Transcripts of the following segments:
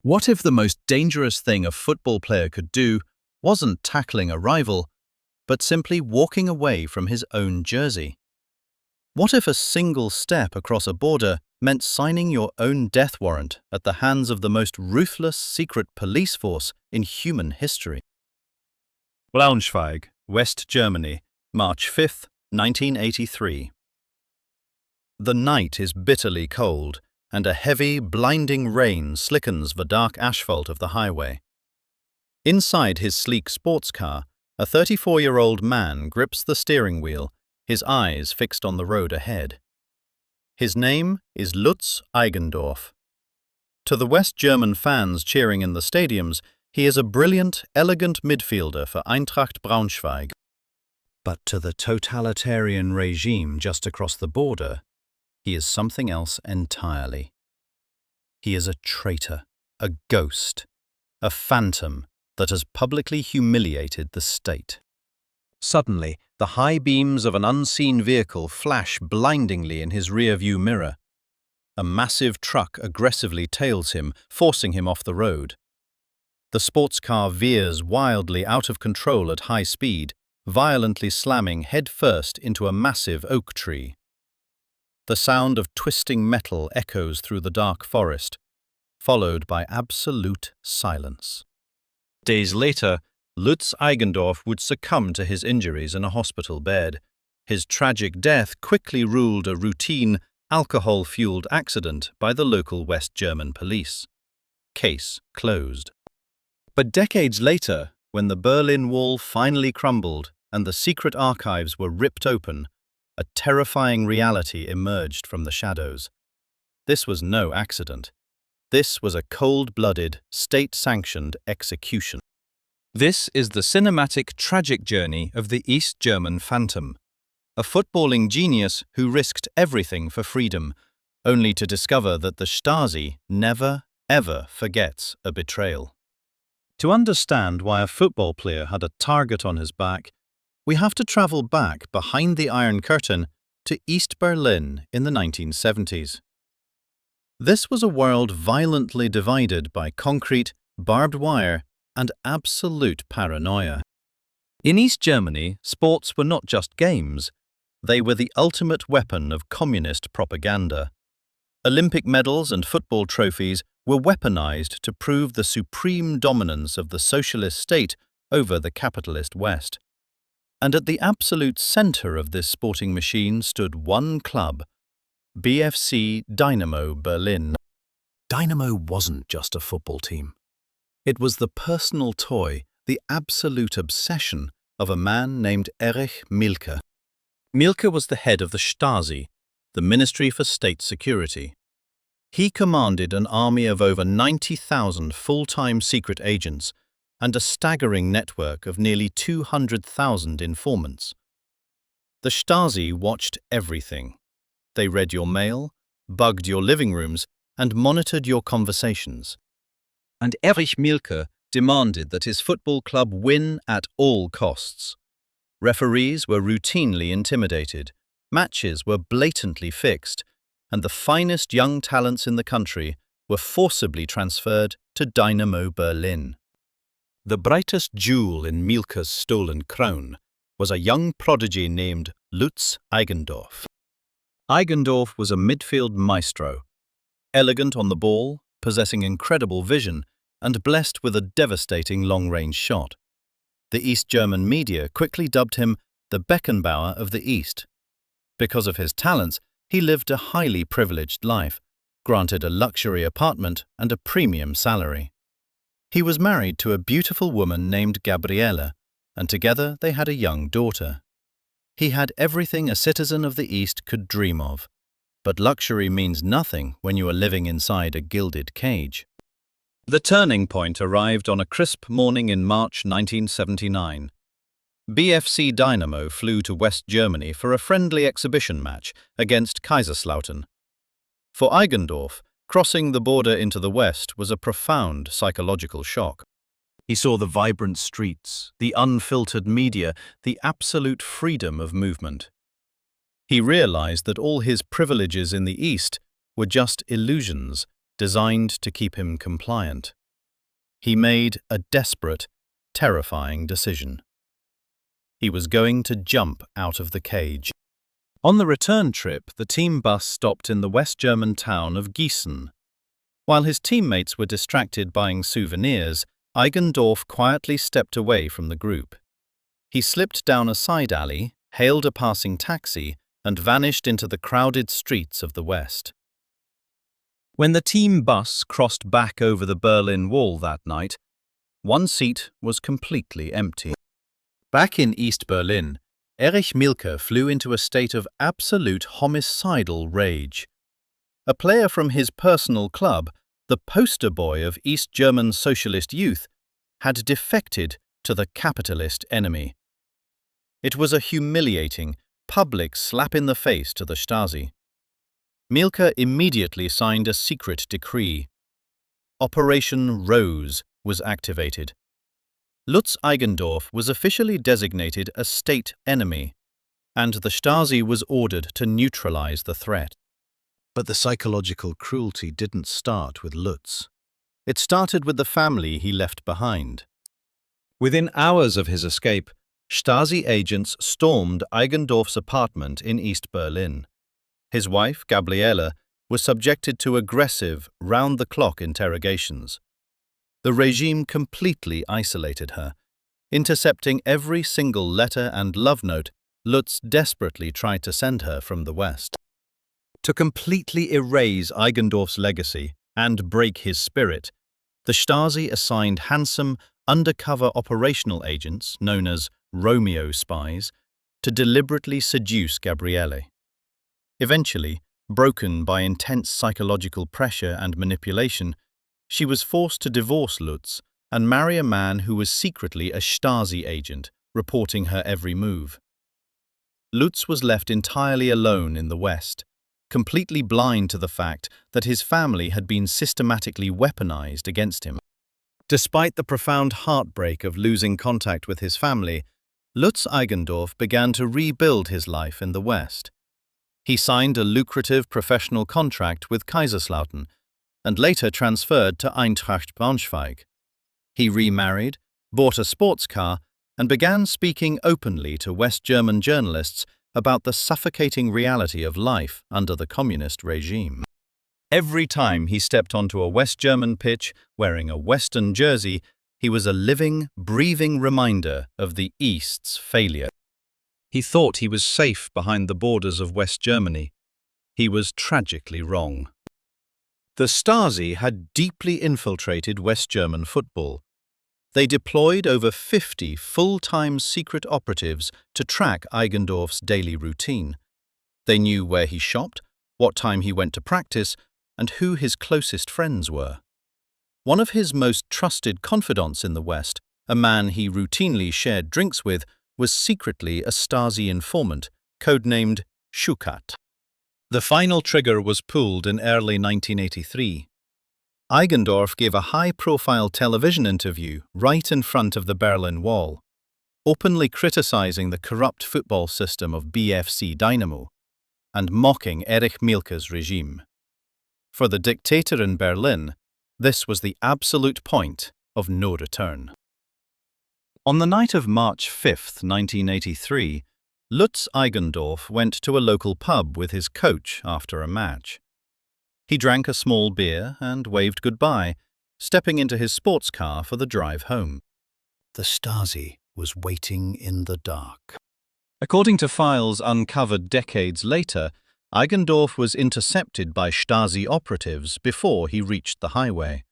What if the most dangerous thing a football player could do wasn't tackling a rival, but simply walking away from his own jersey? What if a single step across a border meant signing your own death warrant at the hands of the most ruthless secret police force in human history? Braunschweig, West Germany, March 5, 1983. The night is bitterly cold, and a heavy, blinding rain slickens the dark asphalt of the highway. Inside his sleek sports car, a 34-year-old man grips the steering wheel, his eyes fixed on the road ahead. His name is Lutz Eigendorf. To the West German fans cheering in the stadiums, he is a brilliant, elegant midfielder for Eintracht Braunschweig. But to the totalitarian regime just across the border, he is something else entirely. He is a traitor, a ghost, a phantom that has publicly humiliated the state. Suddenly, the high beams of an unseen vehicle flash blindingly in his rear-view mirror. A massive truck aggressively tails him, forcing him off the road. The sports car veers wildly out of control at high speed, violently slamming head-first into a massive oak tree. The sound of twisting metal echoes through the dark forest, followed by absolute silence. Days later, Lutz Eigendorf would succumb to his injuries in a hospital bed. His tragic death quickly ruled a routine, alcohol-fueled accident by the local West German police. Case closed. But decades later, when the Berlin Wall finally crumbled and the secret archives were ripped open, a terrifying reality emerged from the shadows. This was no accident. This was a cold-blooded, state-sanctioned execution. This is the cinematic, tragic journey of the East German phantom, a footballing genius who risked everything for freedom, only to discover that the Stasi never, ever forgets a betrayal. To understand why a football player had a target on his back, we have to travel back behind the Iron Curtain to East Berlin in the 1970s. This was a world violently divided by concrete, barbed wire, and absolute paranoia. In East Germany, sports were not just games. They were the ultimate weapon of communist propaganda. Olympic medals and football trophies were weaponized to prove the supreme dominance of the socialist state over the capitalist West. And at the absolute center of this sporting machine stood one club, BFC Dynamo Berlin. Dynamo wasn't just a football team. It was the personal toy, the absolute obsession of a man named Erich Mielke. Mielke was the head of the Stasi, the Ministry for State Security. He commanded an army of over 90,000 full-time secret agents and a staggering network of nearly 200,000 informants. The Stasi watched everything. They read your mail, bugged your living rooms, and monitored your conversations. And Erich Mielke demanded that his football club win at all costs. Referees were routinely intimidated, matches were blatantly fixed, and the finest young talents in the country were forcibly transferred to Dynamo Berlin. The brightest jewel in Mielke's stolen crown was a young prodigy named Lutz Eigendorf. Eigendorf was a midfield maestro, elegant on the ball, possessing incredible vision, and blessed with a devastating long-range shot. The East German media quickly dubbed him the Beckenbauer of the East. Because of his talents, he lived a highly privileged life, granted a luxury apartment and a premium salary. He was married to a beautiful woman named Gabriele, and together they had a young daughter. He had everything a citizen of the East could dream of, but luxury means nothing when you are living inside a gilded cage. The turning point arrived on a crisp morning in March 1979. BFC Dynamo flew to West Germany for a friendly exhibition match against Kaiserslautern. For Eigendorf, crossing the border into the West was a profound psychological shock. He saw the vibrant streets, the unfiltered media, the absolute freedom of movement. He realized that all his privileges in the East were just illusions, designed to keep him compliant. He made a desperate, terrifying decision. He was going to jump out of the cage. On the return trip, the team bus stopped in the West German town of Gießen. While his teammates were distracted buying souvenirs, Eigendorf quietly stepped away from the group. He slipped down a side alley, hailed a passing taxi, and vanished into the crowded streets of the West. When the team bus crossed back over the Berlin Wall that night, one seat was completely empty. Back in East Berlin, Erich Mielke flew into a state of absolute homicidal rage. A player from his personal club, the poster boy of East German socialist youth, had defected to the capitalist enemy. It was a humiliating, public slap in the face to the Stasi. Mielke immediately signed a secret decree. Operation Rose was activated. Lutz Eigendorf was officially designated a state enemy, and the Stasi was ordered to neutralize the threat. But the psychological cruelty didn't start with Lutz. It started with the family he left behind. Within hours of his escape, Stasi agents stormed Eigendorf's apartment in East Berlin. His wife, Gabriele, was subjected to aggressive, round-the-clock interrogations. The regime completely isolated her. Intercepting every single letter and love note Lutz desperately tried to send her from the West. To completely erase Eigendorf's legacy and break his spirit, the Stasi assigned handsome, undercover operational agents, known as Romeo Spies, to deliberately seduce Gabriele. Eventually, broken by intense psychological pressure and manipulation, she was forced to divorce Lutz and marry a man who was secretly a Stasi agent, reporting her every move. Lutz was left entirely alone in the West, completely blind to the fact that his family had been systematically weaponized against him. Despite the profound heartbreak of losing contact with his family, Lutz Eigendorf began to rebuild his life in the West. He signed a lucrative professional contract with Kaiserslautern and later transferred to Eintracht Braunschweig. He remarried, bought a sports car, and began speaking openly to West German journalists about the suffocating reality of life under the communist regime. Every time he stepped onto a West German pitch wearing a Western jersey, he was a living, breathing reminder of the East's failure. He thought he was safe behind the borders of West Germany. He was tragically wrong. The Stasi had deeply infiltrated West German football. They deployed over 50 full-time secret operatives to track Eigendorf's daily routine. They knew where he shopped, what time he went to practice, and who his closest friends were. One of his most trusted confidants in the West, a man he routinely shared drinks with, was secretly a Stasi informant, codenamed Schukat. The final trigger was pulled in early 1983. Eigendorf gave a high-profile television interview right in front of the Berlin Wall, openly criticizing the corrupt football system of BFC Dynamo and mocking Erich Mielke's regime. For the dictator in Berlin, this was the absolute point of no return. On the night of March 5, 1983, Lutz Eigendorf went to a local pub with his coach after a match. He drank a small beer and waved goodbye, stepping into his sports car for the drive home. The Stasi was waiting in the dark. According to files uncovered decades later, Eigendorf was intercepted by Stasi operatives before he reached the highway.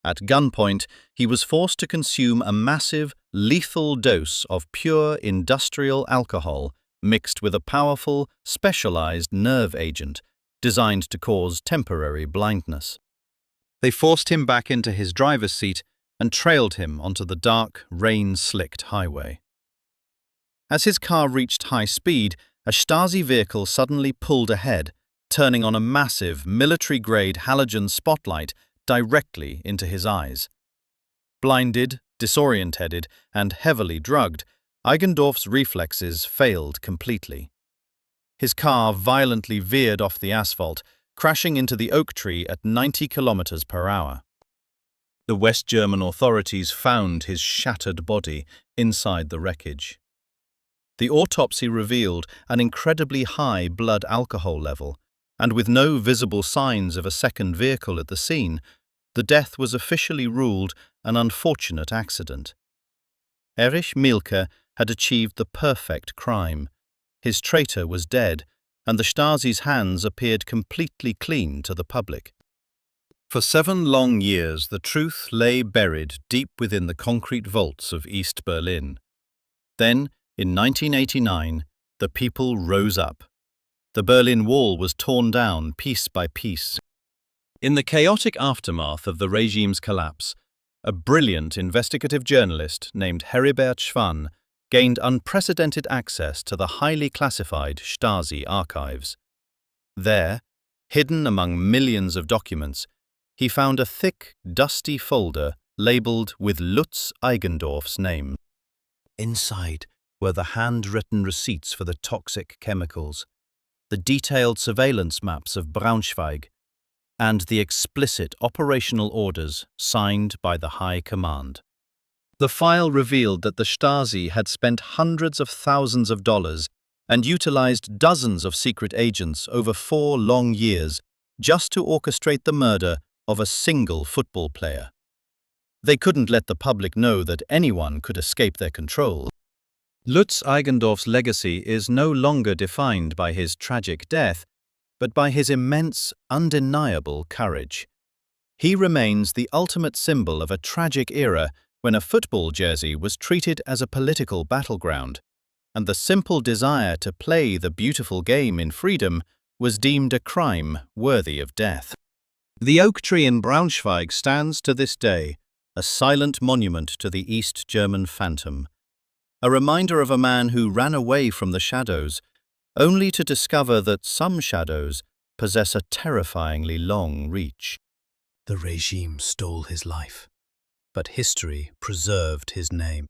At gunpoint, he was forced to consume a massive, lethal dose of pure industrial alcohol mixed with a powerful, specialized nerve agent designed to cause temporary blindness. They forced him back into his driver's seat and trailed him onto the dark, rain-slicked highway. As his car reached high speed, a Stasi vehicle suddenly pulled ahead, turning on a massive, military-grade halogen spotlight directly into his eyes. Blinded, disoriented, and heavily drugged, Eigendorf's reflexes failed completely. His car violently veered off the asphalt, crashing into the oak tree at 90 kilometers per hour. The West German authorities found his shattered body inside the wreckage. The autopsy revealed an incredibly high blood alcohol level, and with no visible signs of a second vehicle at the scene, the death was officially ruled an unfortunate accident. Erich Mielke had achieved the perfect crime. His traitor was dead, and the Stasi's hands appeared completely clean to the public. For 7 long years, the truth lay buried deep within the concrete vaults of East Berlin. Then, in 1989, the people rose up. The Berlin Wall was torn down piece by piece. In the chaotic aftermath of the regime's collapse, a brilliant investigative journalist named Heribert Schwann gained unprecedented access to the highly classified Stasi archives. There, hidden among millions of documents, he found a thick, dusty folder labeled with Lutz Eigendorf's name. Inside were the handwritten receipts for the toxic chemicals, the detailed surveillance maps of Braunschweig, and the explicit operational orders signed by the High Command. The file revealed that the Stasi had spent hundreds of thousands of dollars and utilized dozens of secret agents over 4 long years just to orchestrate the murder of a single football player. They couldn't let the public know that anyone could escape their control. Lutz Eigendorf's legacy is no longer defined by his tragic death, but by his immense, undeniable courage. He remains the ultimate symbol of a tragic era when a football jersey was treated as a political battleground, and the simple desire to play the beautiful game in freedom was deemed a crime worthy of death. The oak tree in Braunschweig stands to this day, a silent monument to the East German phantom, a reminder of a man who ran away from the shadows, only to discover that some shadows possess a terrifyingly long reach. The regime stole his life, but history preserved his name.